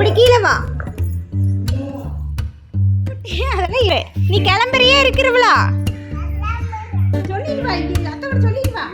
இப்படி கீழே வா. அதெல்லாம் நீ கிளம்புறியே இருக்கிறவளா? சொல்லிட்டு வா, இங்க அத்தோட சொல்லிட்டு வா.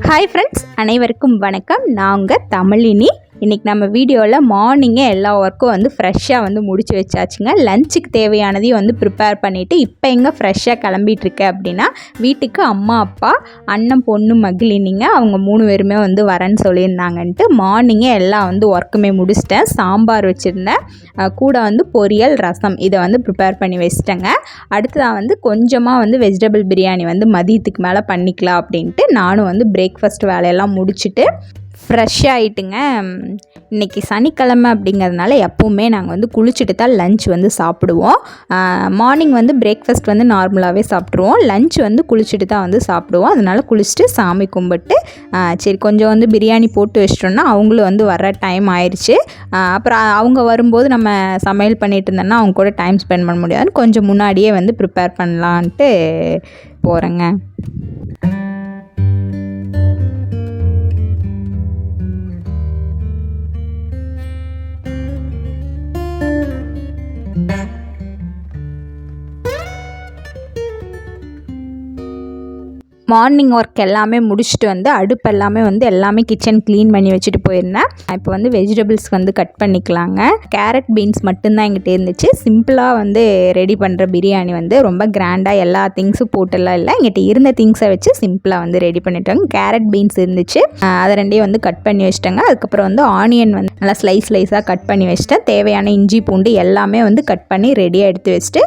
ஹாய் ஃப்ரெண்ட்ஸ், அனைவருக்கும் வணக்கம். நான் உங்கள் தமிழினி. இன்றைக்கி நம்ம வீடியோவில் மார்னிங்கே எல்லா ஒர்க்கும் வந்து ஃப்ரெஷ்ஷாக வந்து முடிச்சு வச்சாச்சுங்க. லஞ்சுக்கு தேவையானதையும் வந்து ப்ரிப்பேர் பண்ணிவிட்டு இப்போ எங்கே ஃப்ரெஷ்ஷாக கிளம்பிகிட்ருக்கேன் அப்படின்னா, வீட்டுக்கு அம்மா அப்பா அண்ணன் பொண்ணு மகிழினிங்க அவங்க 3 பேருமே வந்து வரேன்னு சொல்லியிருந்தாங்கன்ட்டு மார்னிங்கே எல்லாம் வந்து ஒர்க்குமே முடிச்சிட்டேன். சாம்பார் வச்சுருந்தேன், கூட வந்து பொரியல் ரசம் இதை வந்து ப்ரிப்பேர் பண்ணி வச்சிட்டேங்க. அடுத்ததாக வந்து கொஞ்சமாக வந்து வெஜிடபிள் பிரியாணி வந்து மதியத்துக்கு மேலே பண்ணிக்கலாம் அப்படின்ட்டு நானும் வந்து பிரேக்ஃபாஸ்ட் வேலையெல்லாம் முடிச்சுட்டு ஃப்ரெஷ் ஆகிட்டுங்க. இன்றைக்கி சனிக்கிழமை அப்படிங்கிறதுனால எப்போவுமே நாங்கள் வந்து குளிச்சுட்டு தான் லஞ்ச் வந்து சாப்பிடுவோம். மார்னிங் வந்து பிரேக்ஃபாஸ்ட் வந்து நார்மலாகவே சாப்பிட்ருவோம், லஞ்ச் வந்து குளிச்சுட்டு தான் வந்து சாப்பிடுவோம். அதனால் குளிச்சுட்டு சாமி கும்பிட்டு சரி கொஞ்சம் வந்து பிரியாணி போட்டு வச்சிட்டோன்னா அவங்களும் வந்து வர டைம் ஆயிடுச்சு. அப்புறம் அவங்க வரும்போது நம்ம சமையல் பண்ணிகிட்டு இருந்தோன்னா அவங்க கூட டைம் ஸ்பெண்ட் பண்ண முடியாதுன்னு கொஞ்சம் முன்னாடியே வந்து ப்ரிப்பேர் பண்ணலான்ட்டு போகிறேங்க. மார்னிங் ஒர்க் எல்லாமே முடிச்சுட்டு வந்து அடுப்பு எல்லாமே கிச்சன் க்ளீன் பண்ணி வச்சுட்டு போயிருந்தேன். இப்போ வந்து வெஜிடபிள்ஸ் வந்து கட் பண்ணிக்கலாங்க. கேரட் பீன்ஸ் மட்டும்தான் எங்கிட்ட இருந்துச்சு. சிம்பிளாக வந்து ரெடி பண்ணுற பிரியாணி வந்து ரொம்ப கிராண்டாக எல்லா திங்ஸும் போட்டெல்லாம் இல்லை, எங்கிட்ட இருந்த திங்ஸை வச்சு சிம்பிளாக வந்து ரெடி பண்ணிட்டாங்க. கேரட் பீன்ஸ் இருந்துச்சு, அதை ரெண்டையும் வந்து கட் பண்ணி வச்சிட்டாங்க. அதுக்கப்புறம் வந்து ஆனியன் வந்து நல்லா ஸ்லைஸாக கட் பண்ணி வச்சுட்டேன். தேவையான இஞ்சி பூண்டு எல்லாமே வந்து கட் பண்ணி ரெடியாக எடுத்து வச்சுட்டு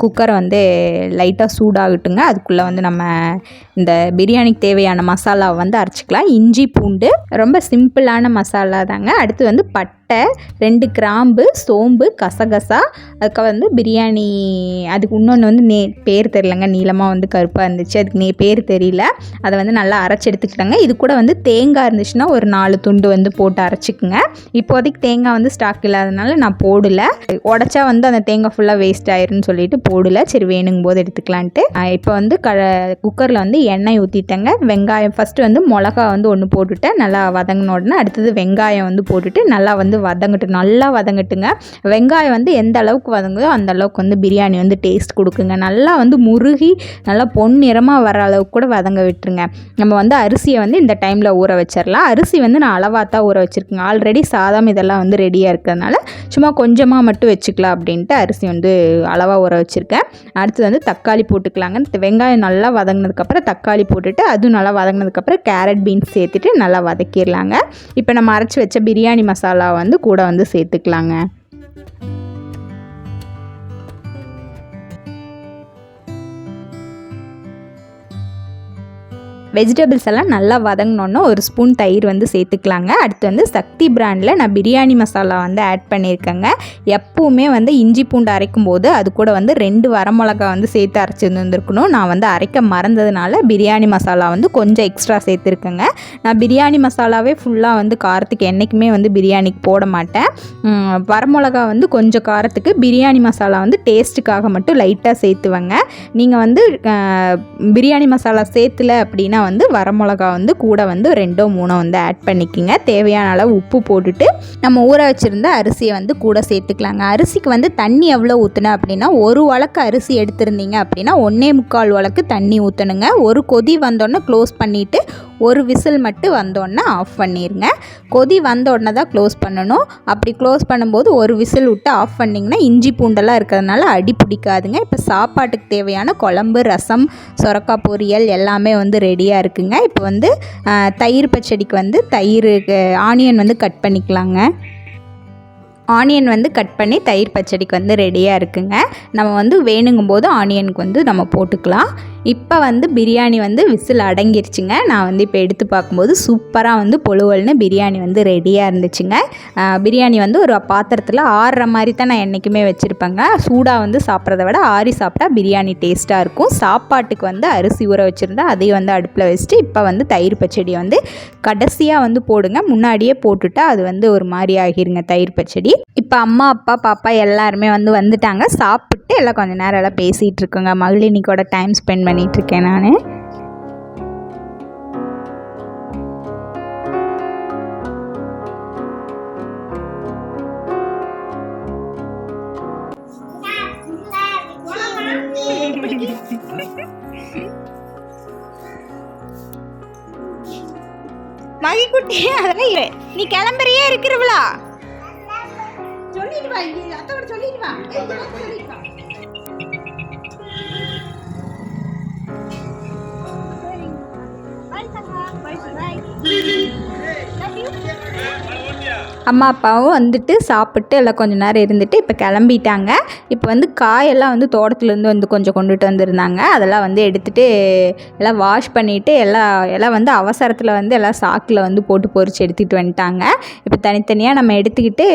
குக்கரை வந்து லைட்டாக சூடாகட்டுங்க. அதுக்குள்ளே வந்து நம்ம இந்த பிரியாணிக்கு தேவையான மசாலாவை வந்து அரைச்சிக்கலாம். இஞ்சி பூண்டு ரொம்ப சிம்பிளான மசாலா தாங்க. அடுத்து வந்து பட்டை, 2 கிராம்பு, சோம்பு, கசகசா, அதுக்கு வந்து பிரியாணி அதுக்கு இன்னொன்று வந்து பேர் தெரியலங்க, நீளமாக வந்து கருப்பாக இருந்துச்சு, அதுக்கு பேர் தெரியல. அதை வந்து நல்லா அரைச்சி எடுத்துக்கிட்டாங்க. இது கூட வந்து தேங்காய் இருந்துச்சுன்னா ஒரு 4 துண்டு வந்து போட்டு அரைச்சிக்குங்க. இப்போதைக்கு தேங்காய் வந்து ஸ்டாக் இல்லாதனால நான் போடலை, உடச்சா வந்து அந்த தேங்காய் ஃபுல்லாக வேஸ்ட் ஆயிருன்னு சொல்லிட்டு போடலை. சரி வேணுங்கும் போது எடுத்துக்கலான்ட்டு இப்போ வந்து குக்கரில் வந்து எண்ணெய் ஊற்றிட்டேங்க. வெங்காயம் ஃபஸ்ட்டு வந்து மிளகா வந்து 1 போட்டுவிட்டேன், நல்லா வதங்கின உடனே அடுத்தது வெங்காயம் வந்து போட்டுட்டு நல்லா வந்து நல்லா வதங்கட்டுங்க. வெங்காயம் வந்து எந்த அளவுக்கு வதங்குதோ அந்த அளவுக்கு வந்து பிரியாணி வந்து டேஸ்ட் கொடுக்குங்க. நல்லா வந்து முருகி நல்லா பொன்னிறமாக வர அளவுக்கு கூட வதங்க விட்டுருங்க. நம்ம வந்து அரிசியை வந்து இந்த டைமில் ஊற வச்சிடலாம். அரிசி வந்து நான் அளவாக தான் ஊற வச்சுருக்கேங்க. ஆல்ரெடி சாதம் இதெல்லாம் வந்து ரெடியாக இருக்கிறதுனால சும்மா கொஞ்சமாக மட்டும் வச்சுக்கலாம் அப்படின்ட்டு அரிசி வந்து அளவாக ஊற வச்சுருக்கேன். அடுத்து வந்து தக்காளி போட்டுக்கலாங்க. வெங்காயம் நல்லா வதங்கினதுக்கப்புறம் தக்காளி போட்டுட்டு அதுவும் நல்லா வதங்கினதுக்கப்புறம் கேரட் பீன்ஸ் சேர்த்துட்டு நல்லா வதக்கிடலாங்க. இப்போ நம்ம அரைச்சி வச்ச பிரியாணி மசாலா வந்து கூட வந்து சேர்த்துக்கலாங்க. வெஜிடபிள்ஸ் எல்லாம் நல்லா வதங்கினோன்னா ஒரு ஸ்பூன் தயிர் வந்து சேர்த்துக்கலாங்க. அடுத்து வந்து சக்தி பிராண்டில் நான் பிரியாணி மசாலா வந்து ஆட் பண்ணியிருக்கேங்க. எப்போவுமே வந்து இஞ்சி பூண்டு அரைக்கும் போது அது கூட வந்து 2 வரமிளகா வந்து சேர்த்து அரைச்சிருந்துருக்கணும். நான் வந்து அரைக்க மறந்ததுனால பிரியாணி மசாலா வந்து கொஞ்சம் எக்ஸ்ட்ரா சேர்த்துருக்கேங்க. நான் பிரியாணி மசாலாவே ஃபுல்லாக வந்து காரத்துக்கு என்றைக்குமே வந்து பிரியாணிக்கு போட மாட்டேன். வரமிளகா வந்து கொஞ்சம் காரத்துக்கு, பிரியாணி மசாலா வந்து டேஸ்ட்டுக்காக மட்டும் லைட்டாக சேர்த்துவேங்க. நீங்கள் வந்து பிரியாணி மசாலா சேர்த்துல அப்படின்னா வந்து வரமிளகா வந்து கூட வந்து 2 3 வந்து ஆட் பண்ணிக்கோங்க. தேவையான அளவு உப்பு போட்டுட்டு நம்ம ஊற வச்சுருந்த அரிசியை வந்து கூட சேர்த்துக்கலாங்க. அரிசிக்கு வந்து தண்ணி எவ்வளோ ஊற்றுனேன் அப்படின்னா, 1 வழக்கு அரிசி எடுத்திருந்தீங்க அப்படின்னா 1.25 வழக்கு தண்ணி ஊற்றணுங்க. ஒரு கொதி வந்தோடனே க்ளோஸ் பண்ணிவிட்டு ஒரு விசில் மட்டும் வந்தோடனே ஆஃப் பண்ணிடுங்க. கொதி வந்த உடனே தான் க்ளோஸ் பண்ணணும். அப்படி க்ளோஸ் பண்ணும்போது ஒரு விசில் விட்டு ஆஃப் பண்ணிங்கன்னா இஞ்சி பூண்டெல்லாம் இருக்கிறதுனால அடி பிடிக்காதுங்க. இப்போ சாப்பாட்டுக்கு தேவையான குழம்பு, ரசம், சொரக்காய் பொரியல் எல்லாமே வந்து ரெடியாக இருக்குங்க. இப்போ வந்து தயிர் பச்சடிக்கு வந்து ஆனியன் வந்து கட் பண்ணிக்கலாங்க. ஆனியன் வந்து கட் பண்ணி தயிர் பச்சடிக்கு வந்து ரெடியாக இருக்குங்க. நம்ம வந்து வேணுங்கும்போது ஆனியனுக்கு வந்து நம்ம போட்டுக்கலாம். இப்போ வந்து பிரியாணி வந்து விசில் அடங்கிருச்சுங்க. நான் வந்து இப்போ எடுத்து பார்க்கும்போது சூப்பராக வந்து பொழுவல்னு பிரியாணி வந்து ரெடியாக இருந்துச்சுங்க. பிரியாணி வந்து ஒரு பாத்திரத்தில் ஆறுற மாதிரி தான் நான் என்றைக்குமே வச்சுருப்பேங்க. சூடாக வந்து சாப்பிட்றத விட ஆறி சாப்பிட்டா பிரியாணி டேஸ்ட்டாக இருக்கும். சாப்பாட்டுக்கு வந்து அரிசி ஊற வச்சுருந்தா அதையும் வந்து அடுப்பில் வச்சுட்டு இப்போ வந்து தயிர் பச்சடி வந்து கடைசியாக வந்து போடுங்க. முன்னாடியே போட்டுட்டா அது வந்து ஒரு மாதிரி ஆகிருங்க தயிர் பச்சடி. இப்போ அம்மா அப்பா பாப்பா எல்லாருமே வந்து வந்துட்டாங்க. சாப்பிட்டு எல்லாம் கொஞ்சம் நேரம் எல்லாம் பேசிகிட்டு இருக்குங்க. மகளினிக்கோட டைம் ஸ்பெண்ட் பண்ணிகிட்ருக்கேன் நான். மகிக்குட்டி அதெல்லாம் நீ கிளம்புறியே இருக்கிறவளா சொல்லிடுவா. அத்தோட சொல்லிடுவா. அம்மா அப்பாவும் வந்துட்டு சாப்பிட்டு எல்லாம் கொஞ்சம் நேரம் இருந்துட்டு இப்போ கிளம்பிட்டாங்க. இப்போ வந்து காயெல்லாம் வந்து தோட்டத்துலேருந்து வந்து கொஞ்சம் கொண்டுட்டு வந்திருந்தாங்க. அதெல்லாம் வந்து எடுத்துகிட்டு எல்லாம் வாஷ் பண்ணிவிட்டு எல்லாம் வந்து அவசரத்தில் வந்து எல்லாம் சாக்கில் வந்து போட்டு பொரிச்சு எடுத்துகிட்டு வந்துட்டாங்க. இப்போ தனித்தனியாக நம்ம எடுத்துக்கிட்டு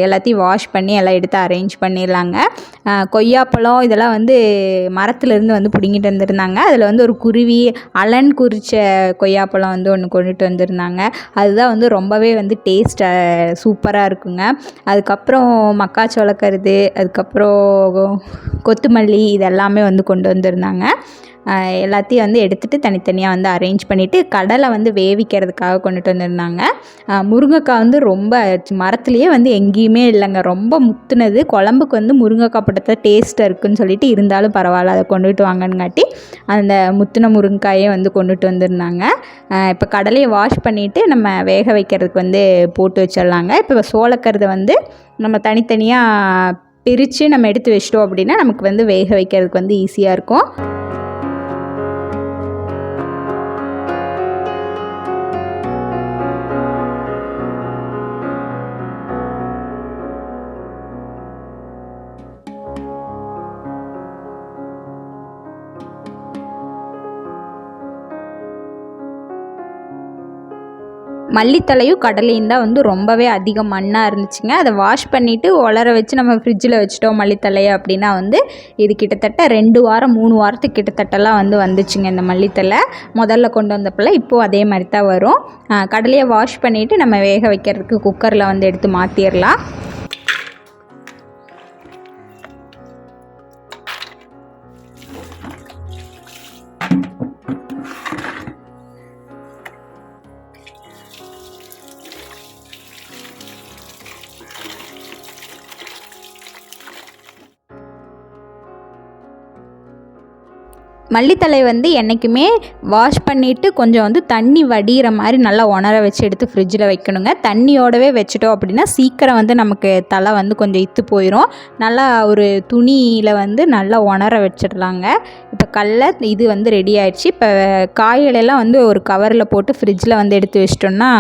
எல்லாத்தையும் வாஷ் பண்ணி எல்லாம் எடுத்து அரேஞ்ச் பண்ணிடலாங்க. கொய்யாப்பழம் இதெல்லாம் வந்து மரத்துலேருந்து வந்து பிடுங்கிட்டு வந்துருந்தாங்க. அதில் வந்து ஒரு குருவி அலன் குறிச்ச கொய்யாப்பழம் வந்து ஒன்று கொண்டுட்டு வந்திருந்தாங்க. அதுதான் வந்து ரொம்பவே வந்து டேஸ்ட் சூப்பராக இருக்குங்க. அதுக்கப்புறம் மக்காச்சோளக்கருது, அதுக்கப்புறம் கொத்தமல்லி இதெல்லாமே வந்து கொண்டு வந்திருந்தாங்க. எல்லாத்தையும் வந்து எடுத்துகிட்டு தனித்தனியாக வந்து அரேஞ்ச் பண்ணிவிட்டு கடலை வந்து வேவிக்கிறதுக்காக கொண்டுட்டு வந்திருந்தாங்க. முருங்கைக்காய் வந்து ரொம்ப மரத்துலேயே வந்து எங்கேயுமே இல்லைங்க. ரொம்ப முத்துனது. குழம்புக்கு வந்து முருங்கைக்காய் போட்டது டேஸ்ட்டாக இருக்குதுன்னு சொல்லிட்டு இருந்தாலும் பரவாயில்ல அதை கொண்டுட்டு வாங்கணுங்காட்டி அந்த முத்துன முருங்கைக்காயே வந்து கொண்டுட்டு வந்திருந்தாங்க. இப்போ கடலையை வாஷ் பண்ணிவிட்டு நம்ம வேக வைக்கிறதுக்கு வந்து போட்டு வச்சிடலாங்க. இப்போ சோளக்கருதை வந்து நம்ம தனித்தனியாக பிரித்து நம்ம எடுத்து வச்சிட்டோம் அப்படின்னா நமக்கு வந்து வேக வைக்கிறதுக்கு வந்து ஈஸியாக இருக்கும். மல்லித்தலையும் கடலையும் தான் வந்து ரொம்பவே அதிக மண்ணாக இருந்துச்சுங்க. அதை வாஷ் பண்ணிவிட்டு உலர வச்சு நம்ம ஃப்ரிட்ஜில் வச்சுட்டோம் மல்லித்தலையை அப்படின்னா வந்து இது கிட்டத்தட்ட 2 வாரம் 3 வாரத்துக்கு கிட்டத்தட்டலாம் வந்து வந்துச்சுங்க. இந்த மல்லித்தலை முதல்ல கொண்டு வந்தப்பெல்லாம் இப்போது அதே மாதிரி தான் வரும். கடலையை வாஷ் பண்ணிவிட்டு நம்ம வேக வைக்கிறதுக்கு குக்கரில் வந்து எடுத்து மாற்றிடலாம். மல்லித்தலை வந்து என்றைக்குமே வாஷ் பண்ணிவிட்டு கொஞ்சம் வந்து தண்ணி வடிகிற மாதிரி நல்லா உணர வச்சு எடுத்து ஃப்ரிட்ஜில் வைக்கணுங்க. தண்ணியோடவே வச்சுட்டோம் அப்படின்னா சீக்கிரம் வந்து நமக்கு தலை வந்து கொஞ்சம் இத்து போயிடும். நல்லா ஒரு துணியில் வந்து நல்லா உணர வச்சிடலாங்க. இப்போ கடல இது வந்து ரெடி ஆயிடுச்சு. இப்போ காய்களெல்லாம் வந்து ஒரு கவரில் போட்டு ஃப்ரிட்ஜில் வந்து எடுத்து வச்சிட்டோம்னா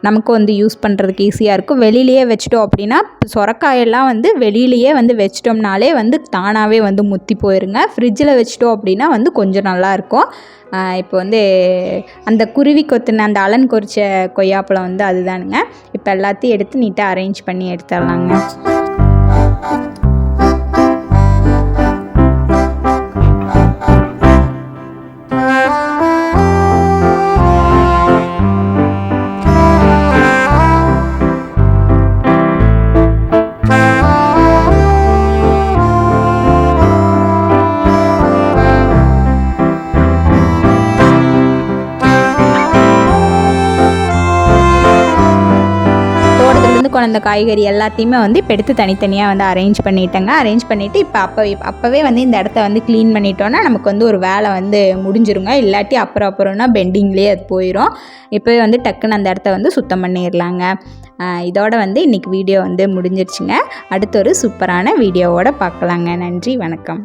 நமக்கு வந்து யூஸ் பண்ணுறதுக்கு ஈஸியாக இருக்கும். வெளியிலையே வச்சிட்டோம் அப்படின்னா சொரக்காயெல்லாம் வந்து வெளியிலையே வந்து வச்சிட்டோம்னாலே வந்து தானாகவே வந்து முத்தி போயிருங்க. ஃப்ரிட்ஜில் வச்சிட்டோம் அப்படின்னா வந்து கொஞ்சம் நல்லாயிருக்கும். இப்போ வந்து அந்த குருவி கொத்துன அந்த அலன் கொறிச்ச கொய்யாப்பழம் வந்து அதுதானுங்க. இப்போ எல்லாத்தையும் எடுத்து நீட்டாக அரேஞ்ச் பண்ணி எடுத்துடலாங்க. அந்த காய்கறி எல்லாத்தையுமே வந்து இப்போ எடுத்து தனித்தனியாக வந்து அரேஞ்ச் பண்ணிட்டேங்க. அரேஞ்ச் பண்ணிவிட்டு இப்போ அப்போவே வந்து இந்த இடத்த வந்து க்ளீன் பண்ணிட்டோன்னா நமக்கு வந்து ஒரு வேலை வந்து முடிஞ்சிருங்க. இல்லாட்டி அப்புறம்னா பெண்டிங்லேயே அது போயிடும். இப்போவே வந்து டக்குன்னு அந்த இடத்த வந்து சுத்தம் பண்ணிடலாங்க. இதோட வந்து இன்றைக்கி வீடியோ வந்து முடிஞ்சிருச்சுங்க. அடுத்த ஒரு சூப்பரான வீடியோவோடு பார்க்கலாங்க. நன்றி, வணக்கம்.